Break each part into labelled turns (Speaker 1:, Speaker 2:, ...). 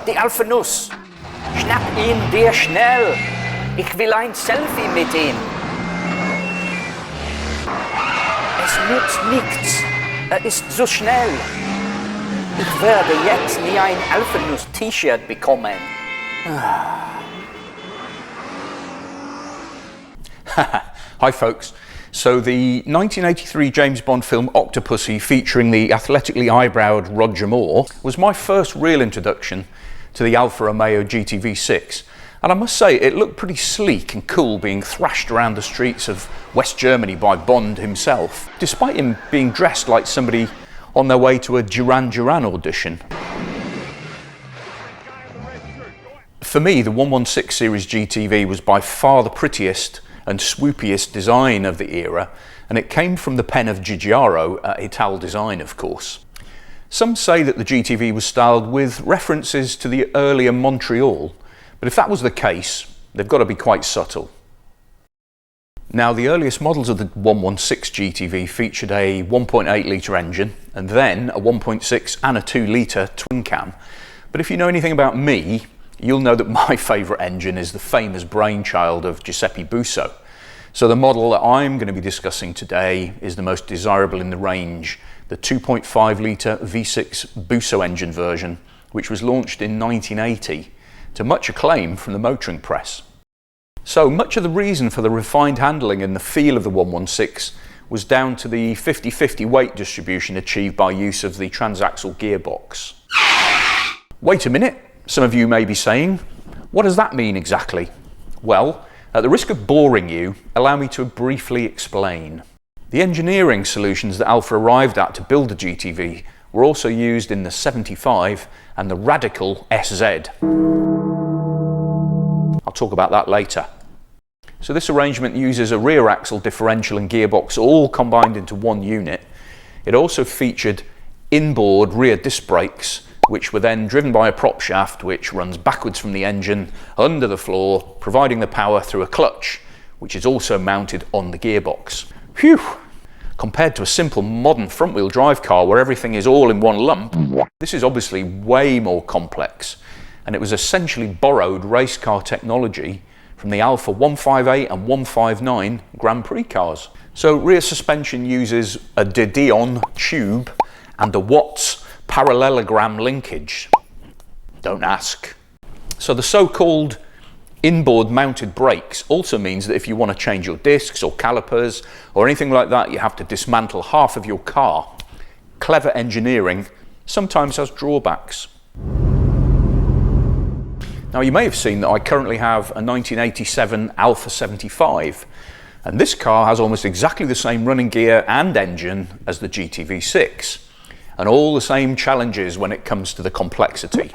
Speaker 1: Die Alfa Nut. Schnapp ihn dir schnell. Ich will ein Selfie mit ihm. Es nützt nichts. Er ist so schnell. Ich werde jetzt nie ein Alfa Nut T-Shirt bekommen.
Speaker 2: Hi folks. So the 1983 James Bond film Octopussy, featuring the athletically eyebrowed Roger Moore, was my first real introduction to the Alfa Romeo GTV6. And I must say, it looked pretty sleek and cool being thrashed around the streets of West Germany by Bond himself, despite him being dressed like somebody on their way to a Duran Duran audition. For me, the 116 series GTV was by far the prettiest and swoopiest design of the era, and it came from the pen of Guigiaro at Ital Design, of course. Some say that the GTV was styled with references to the earlier Montreal, but if that was the case, they've got to be quite subtle. Now, the earliest models of the 116 GTV featured a 1.8 litre engine and then a 1.6 and a 2 litre twin cam, but if you know anything about me, you'll know that my favourite engine is the famous brainchild of Giuseppe Busso. So the model that I'm going to be discussing today is the most desirable in the range, the 2.5 litre V6 Busso engine version, which was launched in 1980 to much acclaim from the motoring press. So much of the reason for the refined handling and the feel of the 116 was down to the 50-50 weight distribution achieved by use of the transaxle gearbox. Wait a minute, some of you may be saying, what does that mean exactly? Well, at the risk of boring you, allow me to briefly explain. The engineering solutions that Alfa arrived at to build the GTV were also used in the 75 and the radical SZ. I'll talk about that later. So this arrangement uses a rear axle, differential and gearbox all combined into one unit. It also featured inboard rear disc brakes, which were then driven by a prop shaft which runs backwards from the engine under the floor, providing the power through a clutch, which is also mounted on the gearbox. Phew! Compared to a simple modern front-wheel drive car where everything is all in one lump, this is obviously way more complex, and it was essentially borrowed race car technology from the Alfa 158 and 159 Grand Prix cars. So rear suspension uses a De Dion tube and a Watts parallelogram linkage. Don't ask. So the so-called inboard mounted brakes also means that if you want to change your discs or calipers or anything like that, you have to dismantle half of your car. Clever engineering sometimes has drawbacks. Now, you may have seen that I currently have a 1987 Alfa 75, and this car has almost exactly the same running gear and engine as the GTV6, and all the same challenges when it comes to the complexity.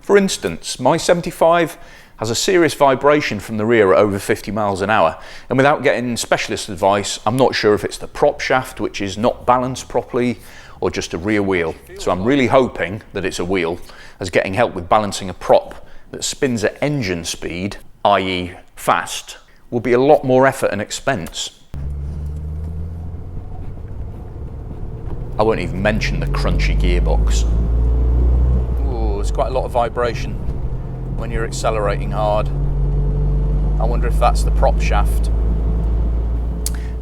Speaker 2: For instance, my 75 has a serious vibration from the rear at over 50 miles an hour, and without getting specialist advice, I'm not sure if it's the prop shaft which is not balanced properly or just a rear wheel. So I'm really hoping that it's a wheel, as getting help with balancing a prop that spins at engine speed, i.e. fast, will be a lot more effort and expense. I won't even mention the crunchy gearbox. Ooh, there's quite a lot of vibration when you're accelerating hard. I wonder if that's the prop shaft.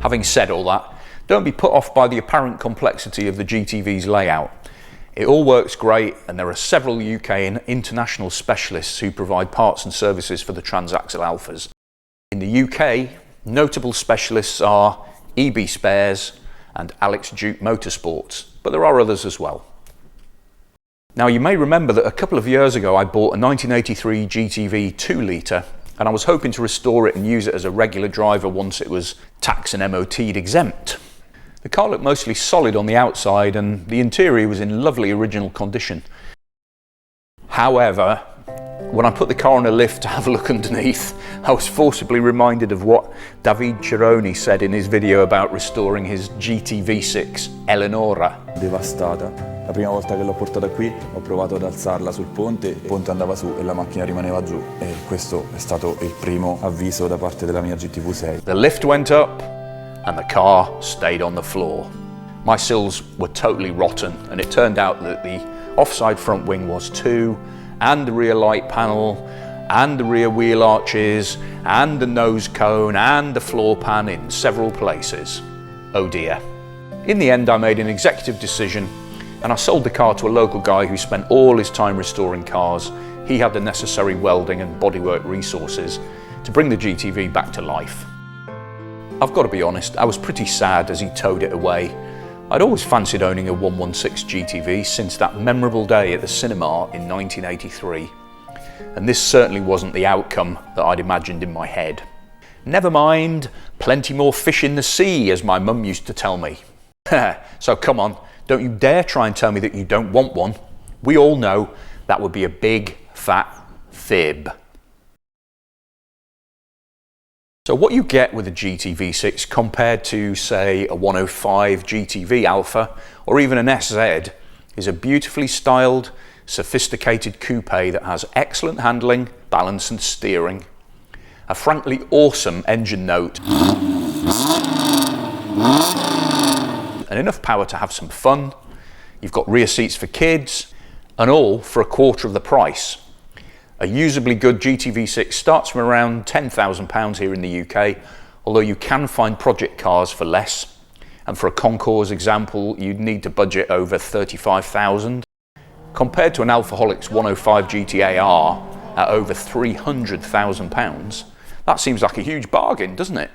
Speaker 2: Having said all that, don't be put off by the apparent complexity of the GTV's layout. It all works great, and there are several UK and international specialists who provide parts and services for the transaxle Alfas. In the UK, notable specialists are EB Spares and Alex Duke Motorsports, but there are others as well. Now, you may remember that a couple of years ago I bought a 1983 GTV 2 litre, and I was hoping to restore it and use it as a regular driver once it was tax and MOT'd exempt. The car looked mostly solid on the outside, and the interior was in lovely original condition. However, when I put the car on a lift to have a look underneath, I was forcibly reminded of what David Cerrone said in his video about restoring his GTV6 Eleonora.
Speaker 3: Devastata. La prima volta che l'ho portata qui ho provato ad alzarla sul ponte, il ponte andava su e la macchina rimaneva giù, e questo è stato il primo avviso da parte della mia GTV6.
Speaker 2: The lift went up and the car stayed on the floor. My sills were totally rotten, and it turned out that the offside front wing was too, and the rear light panel, and the rear wheel arches, and the nose cone, and the floor pan in several places. Oh dear. In the end, I made an executive decision, and I sold the car to a local guy who spent all his time restoring cars. He had the necessary welding and bodywork resources to bring the GTV back to life. I've got to be honest, I was pretty sad as he towed it away. I'd always fancied owning a 116 GTV since that memorable day at the cinema in 1983. And this certainly wasn't the outcome that I'd imagined in my head. Never mind, plenty more fish in the sea, as my mum used to tell me. So come on, don't you dare try and tell me that you don't want one. We all know that would be a big, fat fib. So what you get with a GTV6 compared to, say, a 105 GTV Alfa or even an SZ is a beautifully styled, sophisticated coupe that has excellent handling, balance and steering, a frankly awesome engine note, and enough power to have some fun. You've got rear seats for kids, and all for a quarter of the price. A usably good GTV6 starts from around £10,000 here in the UK, although you can find project cars for less. And for a Concours example, you'd need to budget over £35,000. Compared to an Alfaholics 105 GTAR at over £300,000, that seems like a huge bargain, doesn't it?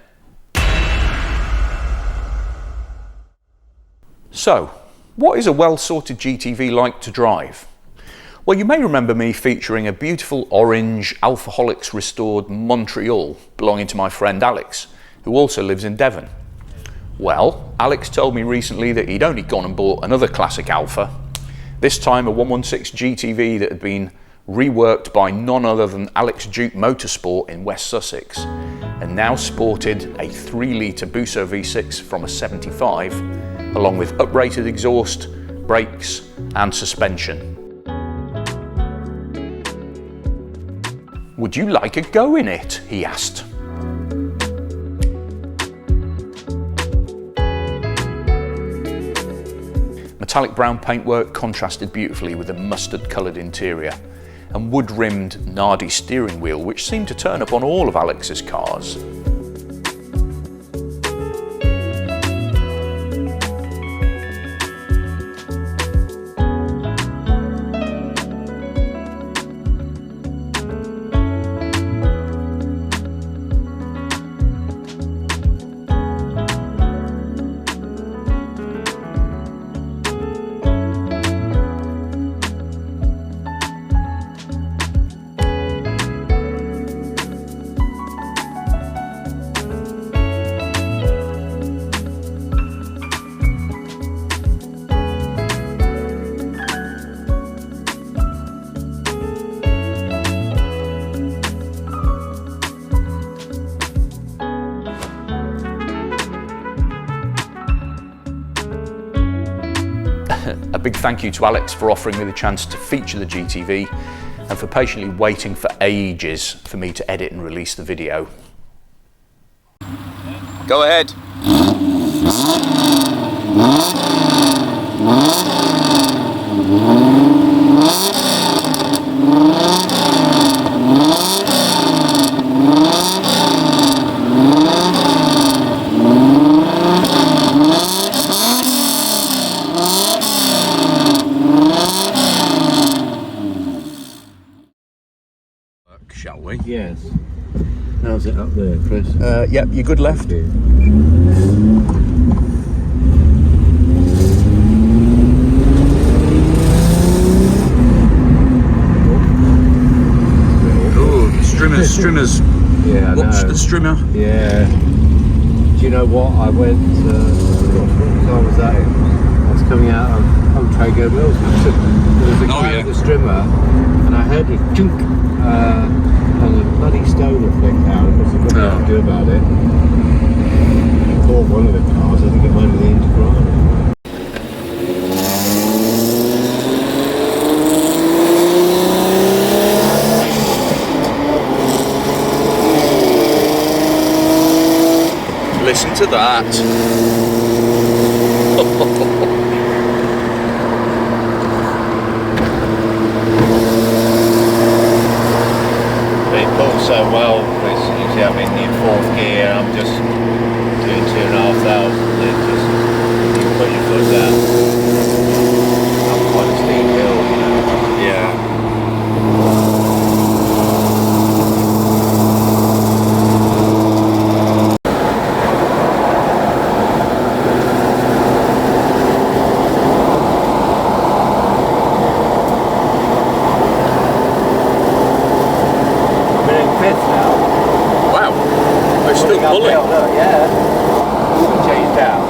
Speaker 2: So, what is a well-sorted GTV like to drive? Well, you may remember me featuring a beautiful orange Alfaholics restored Montreal belonging to my friend Alex, who also lives in Devon. Well, Alex told me recently that he'd only gone and bought another classic Alfa, this time a 116 GTV that had been reworked by none other than Alex Duke Motorsport in West Sussex, and now sported a 3-litre Busso V6 from a 75, along with uprated exhaust, brakes and suspension. Would you like a go in it? He asked. Metallic brown paintwork contrasted beautifully with a mustard coloured interior, and wood-rimmed Nardi steering wheel which seemed to turn up on all of Alex's cars. A big thank you to Alex for offering me the chance to feature the GTV and for patiently waiting for ages for me to edit and release the video. Go ahead. Shall we?
Speaker 4: Yes. How's it up there, Chris?
Speaker 2: Yep, you're good left. Oh, strimmers.
Speaker 4: Yeah, I
Speaker 2: Watch
Speaker 4: know.
Speaker 2: the strimmer.
Speaker 4: Yeah. Do you know what? I went, what car was that in? I was coming out of Trago Mills. There was a guy with a strimmer, and I heard a chunk, and a bloody stoner flicked out. There's nothing I could do about it. I caught one of the cars. I think it might be the Integrale.
Speaker 2: Listen to to that.
Speaker 4: It pulls so well, because you see I'm in the 4th gear, I'm just doing 2,500, it just, you put your foot down. I'm quite a steep hill, you know.
Speaker 2: Yeah. Wow, they're still pulling.
Speaker 4: Yeah. Change down.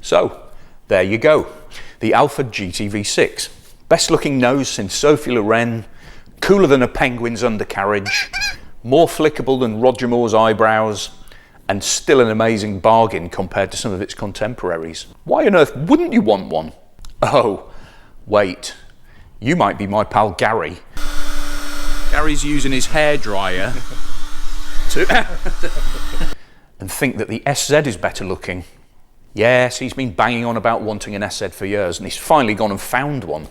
Speaker 2: So, there you go. The Alfa GTV6. Best looking nose since Sophie Loren, cooler than a penguin's undercarriage, more flickable than Roger Moore's eyebrows, and still an amazing bargain compared to some of its contemporaries. Why on earth wouldn't you want one? Oh, wait. You might be my pal Gary. Gary's using his hairdryer to and think that the SZ is better looking. Yes, he's been banging on about wanting an SZ for years, and he's finally gone and found one.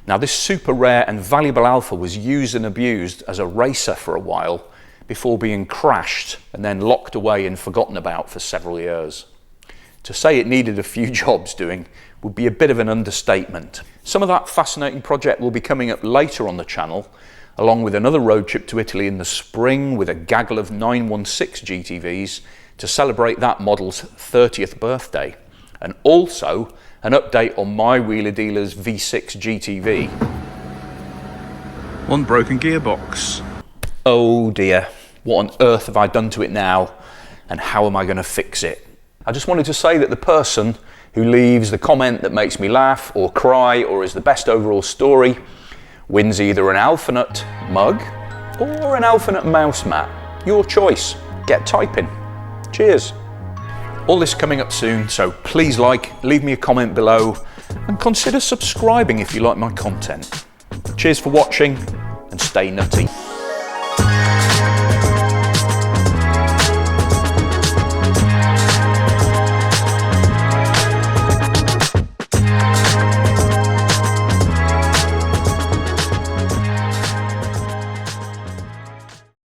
Speaker 2: Now, this super rare and valuable Alfa was used and abused as a racer for a while before being crashed and then locked away and forgotten about for several years. To say it needed a few jobs doing would be a bit of an understatement. Some of that fascinating project will be coming up later on the channel, along with another road trip to Italy in the spring with a gaggle of 916 GTVs to celebrate that model's 30th birthday, and also an update on my Wheeler Dealer's V6 GTV. One broken gearbox. Oh dear, what on earth have I done to it now, and how am I going to fix it? I just wanted to say that the person who leaves the comment that makes me laugh or cry or is the best overall story wins either an Alfa Nut mug or an Alfa Nut mouse mat. Your choice. Get typing. Cheers. All this coming up soon, so please leave me a comment below and consider subscribing if you like my content. Cheers for watching and stay nutty.